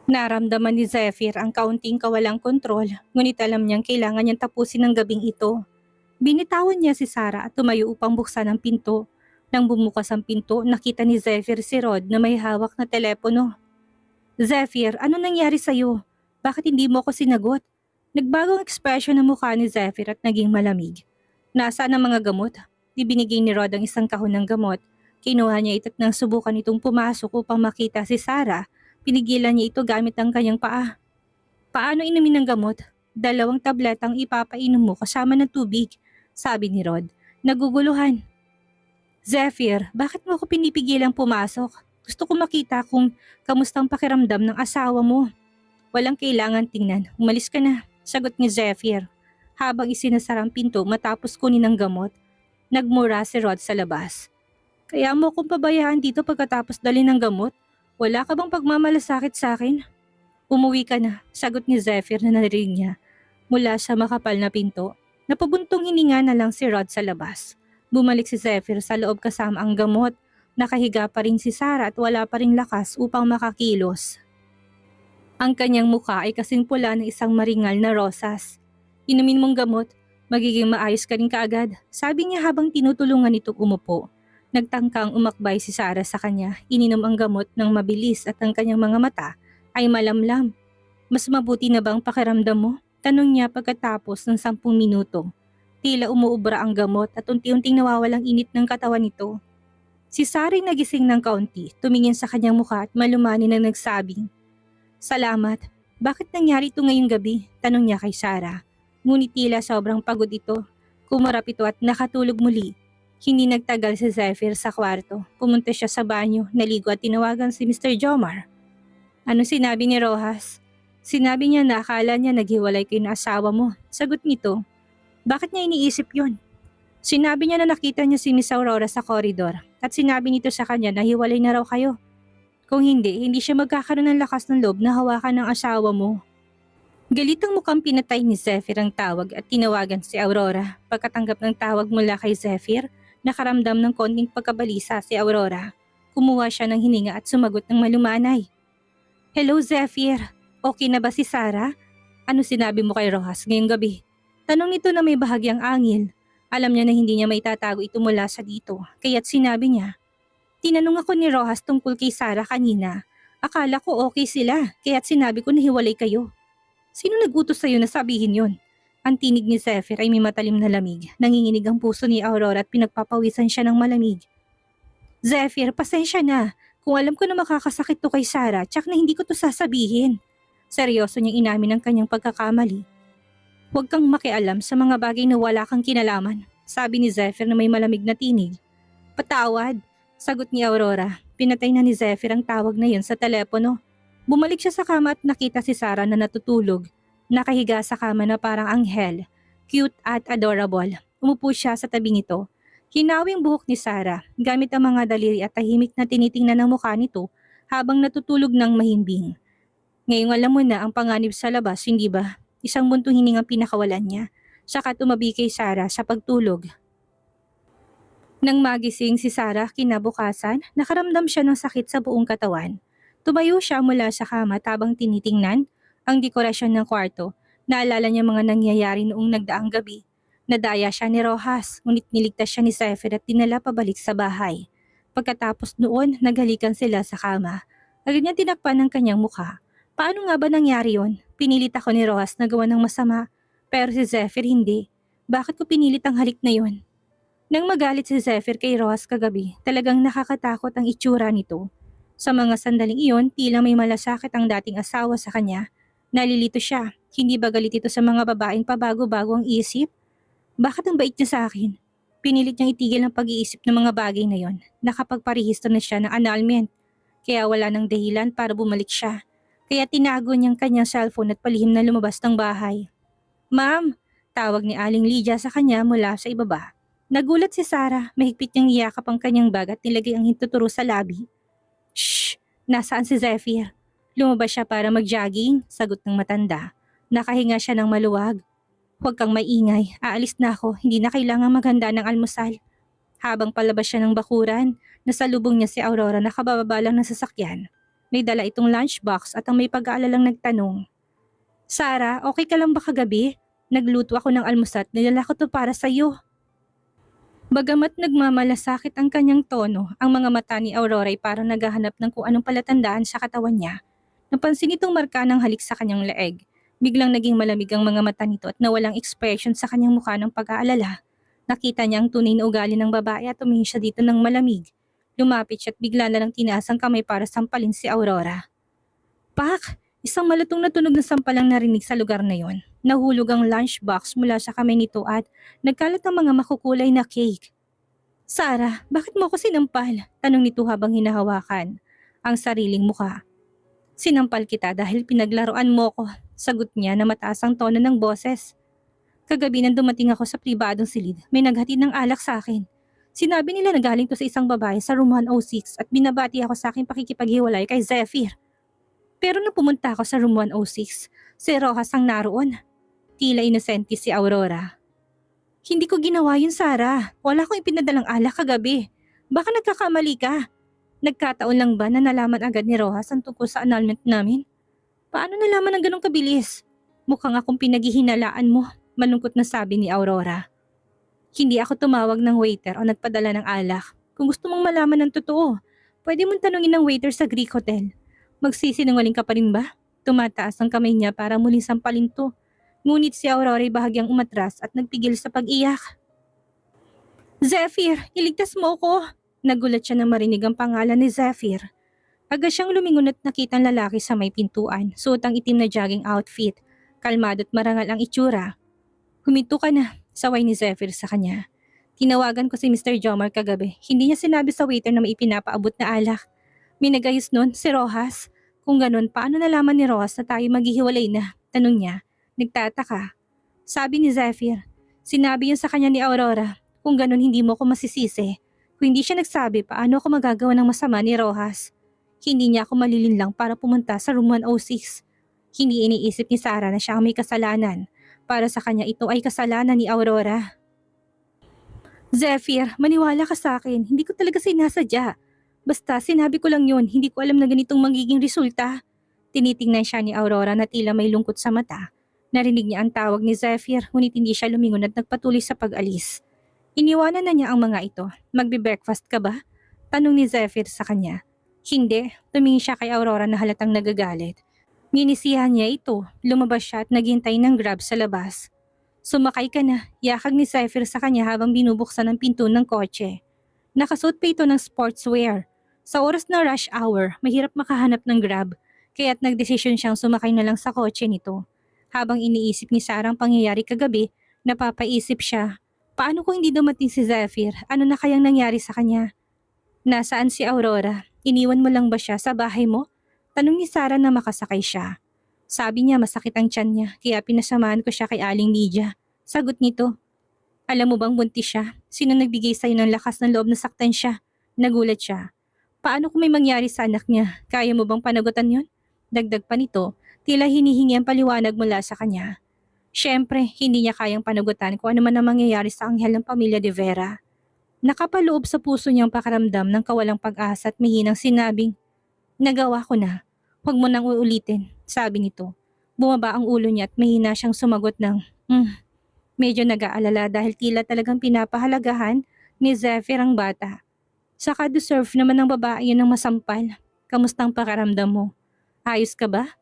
Naramdaman ni Zephyr ang kaunting kawalang kontrol, ngunit alam niyang kailangan niyang tapusin ang gabing ito. Binitawan niya si Sarah at tumayo upang buksan ang pinto. Nang bumukas ang pinto, nakita ni Zephyr si Rod na may hawak na telepono. Zephyr, ano nangyari sa'yo? Bakit hindi mo ako sinagot? Nagbagong ekspresyon ng mukha ni Zephyr at naging malamig. Nasaan ang mga gamot? Ibinigay ni Rod ang isang kahon ng gamot. Kinuha niya ito at nang subukan itong pumasok upang makita si Sarah, pinigilan niya ito gamit ang kanyang paa. Paano inumin ng gamot? 2 tabletang ipapainom mo kasama ng tubig, sabi ni Rod. Naguguluhan. Zephyr, bakit mo ako pinipigilang pumasok? Gusto ko makita kung kamustang pakiramdam ng asawa mo. Walang kailangan tingnan. Umalis ka na, sagot ni Zephyr. Habang isinasara ang pinto matapos kunin ang gamot, nagmura si Rod sa labas. Kaya mo akong pabayaan dito pagkatapos dali ng gamot? Wala ka bang pagmamalasakit sa akin? Umuwi ka na, sagot ni Zephyr na narinig niya. Mula sa makapal na pinto, napabuntong hininga na lang si Rod sa labas. Bumalik si Zephyr sa loob kasama ang gamot. Nakahiga pa rin si Sarah at wala pa ring lakas upang makakilos. Ang kanyang mukha ay kasing pula ng isang maringal na rosas. Inumin mong gamot, magiging maayos ka rin kaagad, sabi niya habang tinutulungan itong umupo. Nagtangkang umakbay si Sarah sa kanya, ininom ang gamot ng mabilis at ang kanyang mga mata ay malamlam. Mas mabuti na bang pakiramdam mo? Tanong niya pagkatapos ng 10 minuto. Tila umuubra ang gamot at unti-unting nawawalang init ng katawan nito. Si Sarah nagising ng kaunti, tumingin sa kanyang mukha at malumani na nagsabing, "Salamat. Bakit nangyari ito ngayong gabi?" Tanong niya kay Sarah. Ngunit tila sobrang pagod ito. Kumarap ito at nakatulog muli. Hindi nagtagal si Zephyr sa kwarto. Pumunta siya sa banyo, naligo at tinawagan si Mr. Jomar. Ano sinabi ni Rojas? Sinabi niya na akala niya naghiwalay kayo ng asawa mo. Sagot nito, bakit niya iniisip yun? Sinabi niya na nakita niya si Miss Aurora sa koridor at sinabi nito sa kanya na hiwalay na raw kayo. Kung hindi, hindi siya magkakaroon ng lakas ng loob na hawakan ng asawa mo. Galitang mukhang pinatay ni Zephyr ang tawag at tinawagan si Aurora. Pagkatanggap ng tawag mula kay Zephyr, nakaramdam ng konting pagkabalisa si Aurora. Kumuha siya ng hininga at sumagot ng malumanay. Hello Zephyr, okay na ba si Sarah? Ano sinabi mo kay Rojas ngayong gabi? Tanong nito na may bahagyang angil. Alam niya na hindi niya maitatago ito mula sa dito, kaya't sinabi niya. Tinanong ako ni Rojas tungkol kay Sarah kanina. Akala ko okay sila, kaya't sinabi ko na hiwalay kayo. Sino nag-utos sa'yo na sabihin yon? Ang tinig ni Zephyr ay may matalim na lamig. Nanginginig ang puso ni Aurora at pinagpapawisan siya ng malamig. Zephyr, pasensya na. Kung alam ko na makakasakit to kay Sarah, tsak na hindi ko to sasabihin. Seryoso niyang inamin ang kanyang pagkakamali. Huwag kang makialam sa mga bagay na wala kang kinalaman, sabi ni Zephyr na may malamig na tinig. Patawad, sagot ni Aurora. Pinatay na ni Zephyr ang tawag na yun sa telepono. Bumalik siya sa kama at nakita si Sarah na natutulog. Nakahiga sa kama na parang anghel. Cute at adorable. Umupo siya sa tabi nito. Hinawing buhok ni Sarah gamit ang mga daliri at tahimik na tinitingnan ang mukha nito habang natutulog ng mahimbing. Ngayong alam mo na ang panganib sa labas, hindi ba? Isang buntong hiningang pinakawalan niya. Saka tumabi kay Sarah sa pagtulog. Nang magising si Sarah kinabukasan, nakaramdam siya ng sakit sa buong katawan. Tumayo siya mula sa kama habang tinitingnan ang dekorasyon ng kwarto. Naalala niya mga nangyayari noong nagdaang gabi. Nadaya siya ni Rojas, ngunit niligtas siya ni Zephyr at dinala pabalik sa bahay. Pagkatapos noon, naghalikan sila sa kama. Agad niya tinakpan ang kanyang mukha. Paano nga ba nangyari yon? Pinilit ako ni Rojas na gawa ng masama, pero si Zephyr hindi. Bakit ko pinilit ang halik na yon? Nang magalit si Zephyr kay Rojas kagabi, talagang nakakatakot ang itsura nito. Sa mga sandaling iyon, tila may malasakit ang dating asawa sa kanya. Nalilito siya, hindi ba galit ito sa mga babaeng pabago-bago ang isip? Bakit ang bait niya sa akin? Pinilit niyang itigil ang pag-iisip ng mga bagay na yon. Nakapagparehistro na siya ng annulment, kaya wala nang dahilan para bumalik siya. Kaya tinago niyang kanyang cellphone at palihim na lumabas ng bahay. Ma'am, tawag ni Aling Lydia sa kanya mula sa ibaba. Nagulat si Sarah, mahigpit niyang iyakap ang kanyang bag at nilagay ang hintuturo sa labi. Shh! Nasaan si Zephyr? Lumabas siya para mag-jogging, sagot ng matanda. Nakahinga siya ng maluwag. Huwag kang maingay, aalis na ako, hindi na kailangang maghanda ng almusal. Habang palabas siya ng bakuran, nasalubong niya si Aurora na kabababa lang ng sasakyan. May dala itong lunchbox at ang may pag-aalalang nagtanong, Sarah, okay ka lang ba kagabi? Nagluto ako ng almusal at nilala ko to para sa'yo. Bagamat nagmamalasakit ang kanyang tono, ang mga mata ni Aurora ay parang naghahanap ng kung anong palatandaan sa katawan niya. Napansin itong marka ng halik sa kanyang leeg. Biglang naging malamig ang mga mata nito at nawalang expression sa kanyang mukha ng pag-aalala. Nakita niya ang tunay na ugali ng babae at tumingin siya dito ng malamig. Lumapit siya at bigla na lang tinaas ang kamay para sampalin si Aurora. Pak! Isang malutong na tunog na sampalang narinig sa lugar na yon. Nahulog ang lunchbox mula sa kamay nito at nagkalat ang mga makukulay na cake. Sarah, bakit mo ako sinampal? Tanong nito habang hinahawakan ang sariling mukha. Sinampal kita dahil pinaglaruan mo ko. Sagot niya na mataas ang tono ng boses. Kagabi nang dumating ako sa pribadong silid, may naghatid ng alak sa akin. Sinabi nila na galing to sa isang babae sa room 106 at binabati ako sa aking pakikipaghiwalay kay Zephyr. Pero nung pumunta ako sa room 106, si Rojas ang naroon. Tila inosente si Aurora. Hindi ko ginawa yun, Sarah. Wala akong ipinadalang alak kagabi. Baka nagkakamali ka. Nagkataon lang ba na nalaman agad ni Rojas ang tungkol sa annulment namin? Paano nalaman ng ganong kabilis? Mukhang akong pinaghihinalaan mo, malungkot na sabi ni Aurora. Hindi ako tumawag ng waiter o nagpadala ng alak. Kung gusto mong malaman ng totoo, pwede mong tanungin ng waiter sa Greek Hotel. Magsisinungaling ka pa rin ba? Tumataas ang kamay niya para muling sampalin to. Ngunit si Aurora ay bahagyang umatras at nagpigil sa pag-iyak. Zephyr, iligtas mo ko! Nagulat siya nang marinig ang pangalan ni Zephyr. Agad siyang lumingon at nakita ang lalaki sa may pintuan, suot ang itim na jogging outfit. Kalmado at marangal ang itsura. Huminto ka na, saway ni Zephyr sa kanya. Tinawagan ko si Mr. Jomar kagabi. Hindi niya sinabi sa waiter na may ipinapaabot na alak. May nagayos nun, si Rojas. Kung ganun, paano nalaman ni Rojas na tayo maghihiwalay na? Tanong niya. Nagtataka. Sabi ni Zephyr, sinabi yun sa kanya ni Aurora. Kung ganun, hindi mo ko masisisi. Kung hindi siya nagsabi, paano ako magagawa ng masama ni Rojas? Hindi niya ako malilinlang para pumunta sa room 106. Hindi iniisip ni Sarah na siya ang may kasalanan. Para sa kanya, ito ay kasalanan ni Aurora. Zephyr, maniwala ka sa akin. Hindi ko talaga sinasadya. Basta sinabi ko lang yun, hindi ko alam na ganitong magiging resulta. Tinitingnan siya ni Aurora na tila may lungkot sa mata. Narinig niya ang tawag ni Zephyr, ngunit hindi siya lumingon at nagpatuloy sa pag-alis. Iniwanan na niya ang mga ito. Magbe-breakfast ka ba? Tanong ni Zephyr sa kanya. Hindi, tumingin siya kay Aurora na halatang nagagalit. Ginisihan niya ito, lumabas siya at naghintay ng grab sa labas. Sumakay ka na, yakag ni Zephyr sa kanya habang binubuksan ang pinto ng kotse. Nakasuot pa ito ng sportswear. Sa oras na rush hour, mahirap makahanap ng grab, kaya't nagdesisyon siyang sumakay na lang sa kotse nito. Habang iniisip ni Sarah ang pangyayari kagabi, napapaisip siya, paano kung hindi dumating si Zephyr? Ano na kayang nangyari sa kanya? Nasaan si Aurora? Iniwan mo lang ba siya sa bahay mo? Tanong ni Sarah na makasakay siya. Sabi niya masakit ang tiyan niya, kaya pinasamahan ko siya kay Aling Lydia. Sagot nito. Alam mo bang buntis siya? Sino nagbigay sa'yo ng lakas ng loob na saktan siya? Nagulat siya. Paano kung may mangyari sa anak niya? Kaya mo bang panagutan yon? Dagdag pa nito, tila hinihingi ang paliwanag mula sa kanya. Siyempre, hindi niya kayang panagutan kung ano man ang mangyayari sa anghel ng pamilya de Vera. Nakapaloob sa puso niyang pakaramdam ng kawalang pag-asa at mihinang sinabing, Nagawa ko na. Huwag mo nang uulitin, sabi nito. Bumaba ang ulo niya at mahina siyang sumagot ng, Medyo nag-aalala dahil tila talagang pinapahalagahan ni Zephyr ang bata. Saka deserve naman ng babae yun ng masampal. Kamustang pakaramdam mo? Ayos ka ba?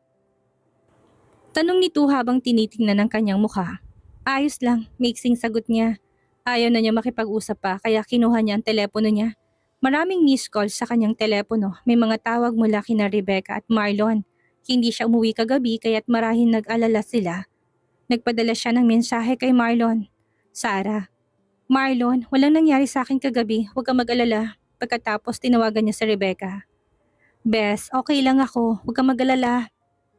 Tanong nito habang tinitingnan ang kanyang mukha. Ayos lang, mixing sagot niya. Ayaw na niya makipag-usap pa kaya kinuha niya ang telepono niya. Maraming missed calls sa kanyang telepono. May mga tawag mula kina Rebecca at Marlon. Hindi siya umuwi kagabi kaya't marahil nag-alala sila. Nagpadala siya ng mensahe kay Marlon. Sarah. Marlon, walang nangyari sa akin kagabi. Huwag kang mag-alala. Pagkatapos tinawagan niya si Rebecca. Bes, okay lang ako. Huwag kang mag-alala.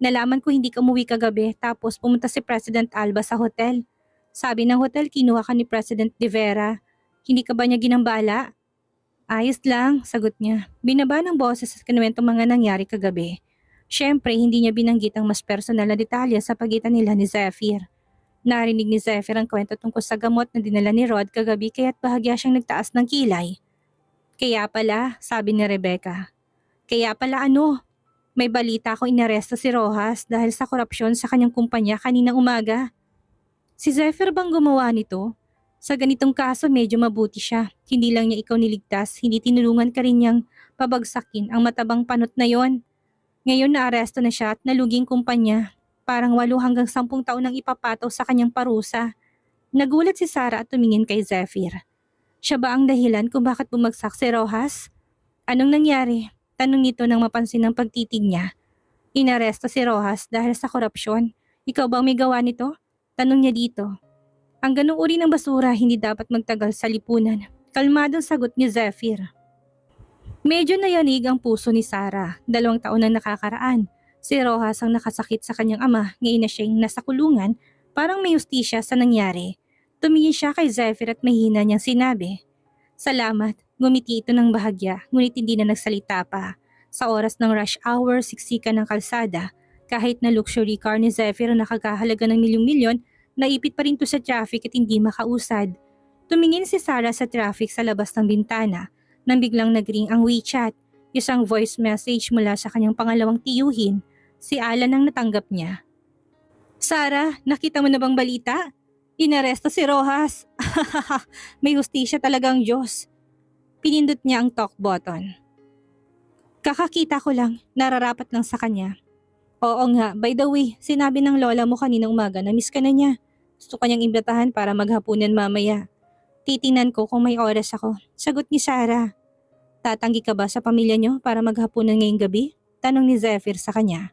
Nalaman ko hindi ka umuwi kagabi tapos pumunta si President Alba sa hotel. Sabi ng hotel kinuha ka ni President De Vera. Hindi ka ba niya ginambala? Ayos lang, sagot niya. Binaba ng boses at kinuwento mga nangyari kagabi. Siyempre, hindi niya binanggit ang mas personal na detalye sa pagitan nila ni Zephyr. Narinig ni Zephyr ang kwento tungkol sa gamot na dinala ni Rod kagabi kaya't bahagya siyang nagtaas ng kilay. Kaya pala, sabi ni Rebecca. Kaya pala ano? May balita akong inaresto si Rojas dahil sa korupsyon sa kanyang kumpanya kaninang umaga. Si Zephyr bang gumawa nito? Sa ganitong kaso medyo mabuti siya. Hindi lang niya ikaw niligtas, hindi tinulungan ka rin niyang pabagsakin ang matabang panot na yon. Ngayon naaresto na siya at naluging kumpanya. Parang 8 hanggang 10 taon ang ipapataw sa kanyang parusa. Nagulat si Sarah at tumingin kay Zephyr. Siya ba ang dahilan kung bakit bumagsak si Rojas? Anong nangyari? Tanong nito nang mapansin ang pagtitig niya. Inaresto si Rojas dahil sa korupsyon. Ikaw bang may gawa nito? Tanong niya dito. Ang ganung uri ng basura hindi dapat magtagal sa lipunan. Kalmadong sagot ni Zephyr. Medyo nayanig ang puso ni Sarah. 2 taon na nakakaraan. Si Rojas ang nakasakit sa kanyang ama. Ngayon na siyang nasa kulungan. Parang may hustisya sa nangyari. Tumingin siya kay Zephyr at mahina niyang sinabi. Salamat. Ngumiti ito ng bahagya, ngunit hindi na nagsalita pa. Sa oras ng rush hour, siksikan ng kalsada. Kahit na luxury car ni Zephyr na nakakahalaga ng milyong-milyon, naipit pa rin to sa traffic at hindi makausad. Tumingin si Sarah sa traffic sa labas ng bintana, nang biglang nagring ang WeChat. Isang voice message mula sa kanyang pangalawang tiyuhin. Si Alan ang natanggap niya. Sarah, nakita mo na bang balita? Inaresto si Rojas. May hustisya talagang Diyos. Pinindot niya ang talk button. Kakakita ko lang, nararapat lang sa kanya. Oo nga, by the way, sinabi ng lola mo kaninang umaga na miss ka na niya. Gusto kanyang imbitahan para maghapunan mamaya. Titingnan ko kung may oras ako. Sagot ni Sarah. Tatanggi ka ba sa pamilya niyo para maghapunan ngayong gabi? Tanong ni Zephyr sa kanya.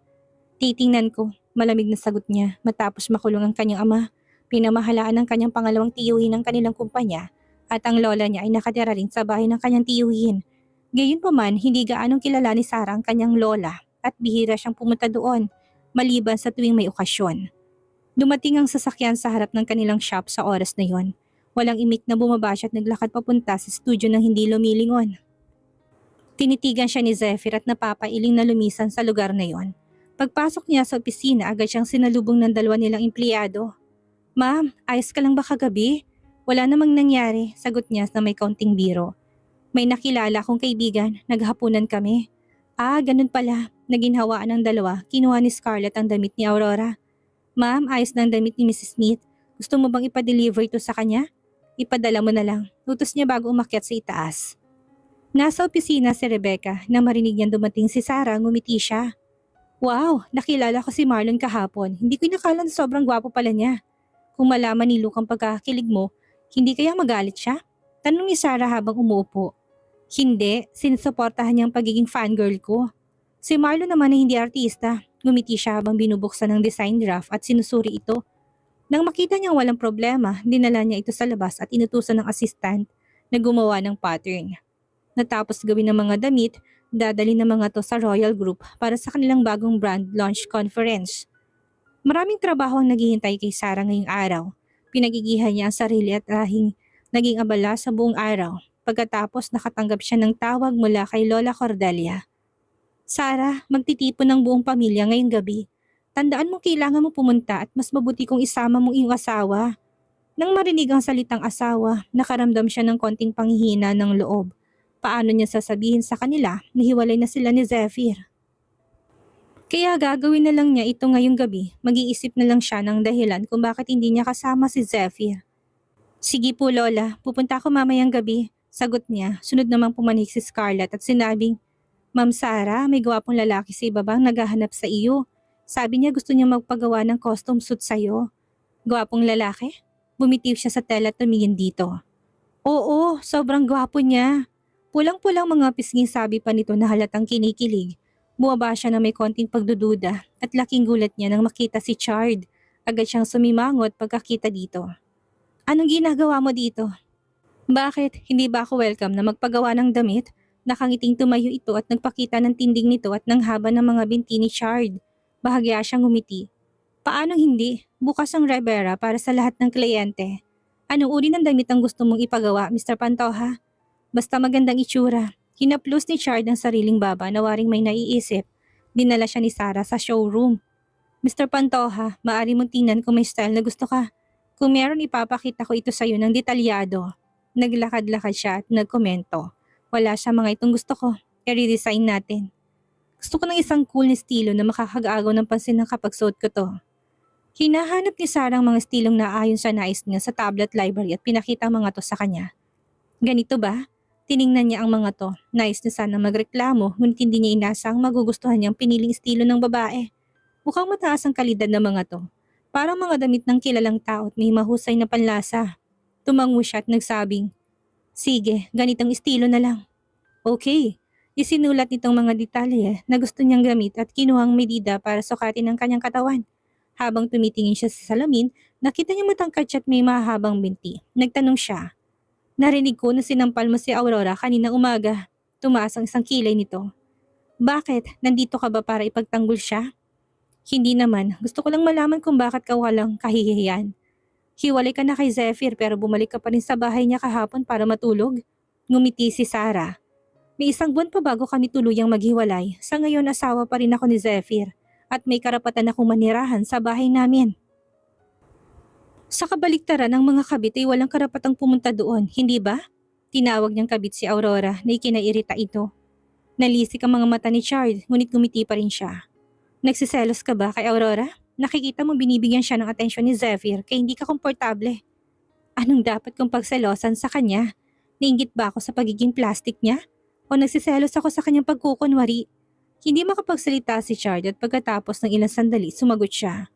Titingnan ko, malamig na sagot niya matapos makulong ang kanyang ama. Pinamahalaan ng kanyang pangalawang tiyuhin ng kanilang kumpanya. At ang lola niya ay nakatira rin sa bahay ng kanyang tiyuhin. Gayunpaman, hindi gaanong kilala ni Sarah ang kanyang lola at bihira siyang pumunta doon, maliban sa tuwing may okasyon. Dumating ang sasakyan sa harap ng kanilang shop sa oras na yon. Walang imik na bumaba siya at naglakad papunta sa studio ng hindi lumilingon. Tinitigan siya ni Zephyr at napapailing na lumisan sa lugar na yon. Pagpasok niya sa opisina, agad siyang sinalubong ng 2 nilang empleyado. Ma'am, ayos ka lang ba kagabi? Wala namang nangyari, sagot niya na may kaunting biro. May nakilala kong kaibigan, naghapunan kami. Ah, ganun pala. Naginhawaan ng 2, kinuha ni Scarlett ang damit ni Aurora. Ma'am, ayos na ang damit ni Mrs. Smith. Gusto mo bang ipa-deliver ito sa kanya? Ipadala mo na lang. Utos niya bago umakyat sa itaas. Nasa opisina si Rebecca na marinig niyang dumating si Sarah, ngumiti siya. Wow, nakilala ko si Marlon kahapon. Hindi ko inakala na sobrang gwapo pala niya. Kung malaman ni Luke ang pagkakakilig mo, hindi kaya magalit siya? Tanong ni Sarah habang umuupo. Hindi, sinusuportahan niya ang pagiging fangirl ko. Si Marlon naman ay hindi artista. Ngumiti siya habang binubuksan ng design draft at sinusuri ito. Nang makita niyang walang problema, dinala niya ito sa labas at inutusan ng assistant na gumawa ng pattern. Natapos gawin ng mga damit, dadali ng mga to sa Royal Group para sa kanilang bagong brand launch conference. Maraming trabaho ang naghihintay kay Sarah ngayong araw. Pinagigihan niya ang sarili at naging abala sa buong araw. Pagkatapos nakatanggap siya ng tawag mula kay Lola Cordelia. Sarah, magtitipon ng buong pamilya ngayong gabi. Tandaan mo kailangan mo pumunta at mas mabuti kung isama mong iyong asawa. Nang marinig ang salitang asawa, nakaramdam siya ng konting panghihina ng loob. Paano niya sasabihin sa kanila na hiwalay na sila ni Zephyr? Kaya gagawin na lang niya ito ngayong gabi, mag-iisip na lang siya ng dahilan kung bakit hindi niya kasama si Zephyr. Sige po Lola, pupunta ako mamayang gabi, sagot niya. Sunod namang pumanik si Scarlett at sinabing, Ma'am Sarah, may gwapong lalaki sa ibabang naghahanap sa iyo. Sabi niya gusto niya magpagawa ng costume suit sa iyo. Gwapong lalaki? Bumitiw siya sa tela at tumingin dito. Oo, sobrang gwapo niya. Pulang-pulang mga pisnging sabi pa nito na halatang kinikilig. Buwaba siya na may konting pagdududa at laking gulat niya nang makita si Chard. Agad siyang sumimangot pagkakita dito. Anong ginagawa mo dito? Bakit? Hindi ba ako welcome na magpagawa ng damit? Nakangiting tumayo ito at nagpakita ng tinding nito at ng haba ng mga binti ni Chard. Bahagya siyang ngumiti. Paanong hindi? Bukas ang Rivera para sa lahat ng kliyente. Anong uri ng damit ang gusto mong ipagawa, Mr. Pantoja? Basta magandang itsura. Hinaplos ni Chard ang sariling baba na waring may naiisip. Dinala siya ni Sarah sa showroom. Mr. Pantoja, maaari mong tingnan kung may style na gusto ka. Kung meron ipapakita ko ito sa iyo ng detalyado. Naglakad-lakad siya at nagkomento. Wala siya mga itong gusto ko. I-redesign natin. Gusto ko ng isang cool na estilo na makakagaagaw ng pansin ng kapag suot ko to. Hinahanap ni Sarah ang mga estilong naayon sa nais niya sa tablet library at pinakita ang mga to sa kanya. Ganito ba? Tiningnan niya ang mga to. Nais niya sana magreklamo, ngunit hindi niya inasang magugustuhan niyang piniling estilo ng babae. Mukhang mataas ang kalidad ng mga to. Parang mga damit ng kilalang tao at may mahusay na panlasa. Tumango siya at nagsabing, "Sige, ganitong estilo na lang." Okay. Isinulat nitong mga detalye na gusto niyang gamit at kinuhang medida para sukatin ang kanyang katawan. Habang tumitingin siya sa salamin, nakita niya matangkad siya at may mahabang binti. Nagtanong siya, "Narinig ko na sinampal mo si Aurora kaninang umaga." Tumaas ang isang kilay nito. "Bakit? Nandito ka ba para ipagtanggol siya?" "Hindi naman. Gusto ko lang malaman kung bakit ka walang kahihiyan. Hiwalay ka na kay Zephyr pero bumalik ka pa rin sa bahay niya kahapon para matulog." Ngumiti si Sarah. "May isang buwan pa bago kami tuluyang maghiwalay. Sa ngayon asawa pa rin ako ni Zephyr at may karapatan akong manirahan sa bahay namin." Sa kabaliktaran ng mga kabit ay walang karapatang pumunta doon, hindi ba? Tinawag niyang kabit si Aurora na ikinairita ito. Nalisik ang mga mata ni Chard, ngunit gumiti pa rin siya. "Nagsiselos ka ba kay Aurora? Nakikita mo binibigyan siya ng atensyon ni Zephyr kaya hindi ka komportable." "Anong dapat kong pagselosan sa kanya? Nainggit ba ako sa pagiging plastic niya? O nagsiselos ako sa kanyang pagkukunwari?" Hindi makapagsalita si Chard at pagkatapos ng ilang sandali sumagot siya.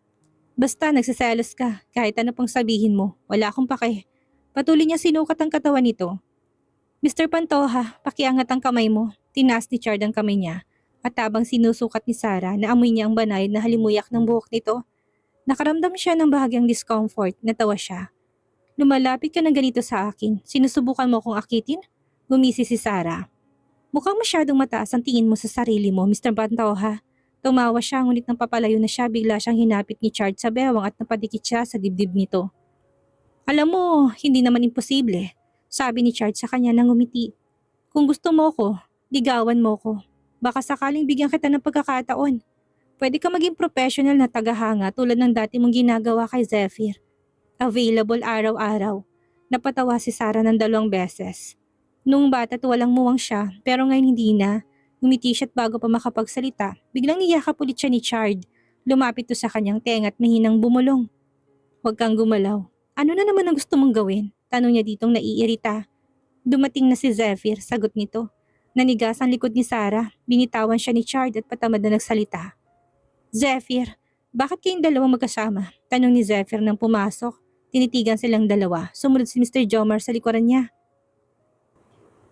"Basta nagsiselos ka, kahit ano pang sabihin mo, wala akong pake." Patuloy niya sinukat ang katawan nito. "Mr. Pantoja, pakiangat ang kamay mo." Tinaas ni Chard ang kamay niya at habang sinusukat ni Sarah na amoy niya ang banayad na halimuyak ng buhok nito. Nakaramdam siya ng bahagyang discomfort, natawa siya. "Lumalapit ka ng ganito sa akin, sinusubukan mo akong akitin?" Gumisi si Sarah. "Mukhang masyadong mataas ang tingin mo sa sarili mo, Mr. Pantoja." Tumawa siya ngunit nang papalayo na siya bigla siyang hinapit ni Chard sa bewang at napadikit siya sa dibdib nito. "Alam mo, hindi naman imposible," sabi ni Chard sa kanya nang ngumiti. "Kung gusto mo ko, ligawan mo ko. Baka sakaling bigyan kita ng pagkakataon. Pwede ka maging professional na tagahanga tulad ng dati mong ginagawa kay Zephyr. Available araw-araw." Napatawa si Sarah ng 2 beses. Noong bata't walang muwang siya pero ngayon hindi na. Ngumiti siya't bago pa makapagsalita, biglang niyakap ulit siya ni Chard. Lumapit to sa kanyang tenga at mahinang bumulong. "Huwag kang gumalaw. Ano na naman ang gusto mong gawin?" Tanong niya ditong naiirita. "Dumating na si Zephyr," sagot nito. Nanigas ang likod ni Sarah, binitawan siya ni Chard at patamad na nagsalita. "Zephyr, bakit kayong dalawang magkasama?" Tanong ni Zephyr nang pumasok. Tinitigan silang dalawa, sumunod si Mr. Jomar sa likuran niya.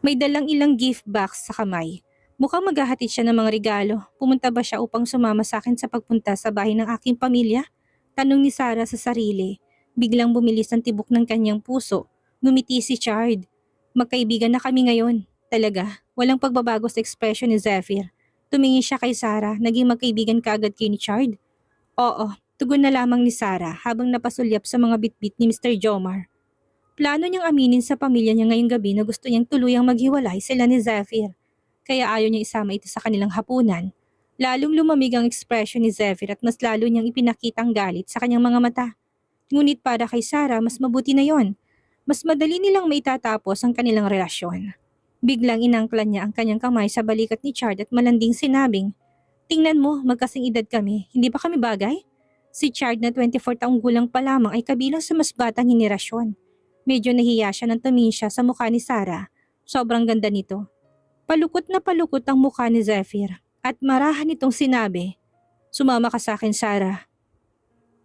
May dalang ilang gift box sa kamay. Mukhang maghahatid siya ng mga regalo. "Pumunta ba siya upang sumama sa akin sa pagpunta sa bahay ng aking pamilya?" Tanong ni Sarah sa sarili. Biglang bumilis ang tibok ng kanyang puso. Ngumiti si Chard. "Magkaibigan na kami ngayon." Talaga, walang pagbabago sa ekspresyon ni Zephyr. Tumingin siya kay Sarah, naging magkaibigan kaagad kay ni Chard. "Oo," tugon na lamang ni Sarah habang napasulyap sa mga bitbit ni Mr. Jomar. Plano niyang aminin sa pamilya niya ngayong gabi na gusto niyang tuluyang maghiwalay sila ni Zephyr. Kaya ayaw niya isama ito sa kanilang hapunan. Lalong lumamig ang ekspresyon ni Zephyr at mas lalo niyang ipinakita ang galit sa kanyang mga mata. Ngunit para kay Sarah, mas mabuti na yon. Mas madali nilang maitatapos ang kanilang relasyon. Biglang inangklan niya ang kanyang kamay sa balikat ni Chard at malanding sinabing, "Tingnan mo, magkasing edad kami, hindi ba kami bagay?" Si Chard na 24 taong gulang pa lamang ay kabilang sa mas batang henerasyon. Medyo nahiya siya nang tumingin siya sa mukha ni Sarah. Sobrang ganda nito. Palukot na palukot ang mukha ni Zephyr at marahan itong sinabi, "Sumama ka sa akin, Sarah."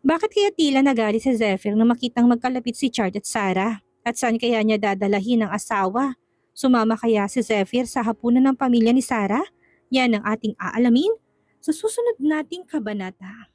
Bakit kaya tila nagalit si Zephyr nang makitang magkalapit si Chard at Sarah? At saan kaya niya dadalahin ang asawa? Sumama kaya si Zephyr sa hapunan ng pamilya ni Sarah? Yan ang ating aalamin sa susunod nating kabanata.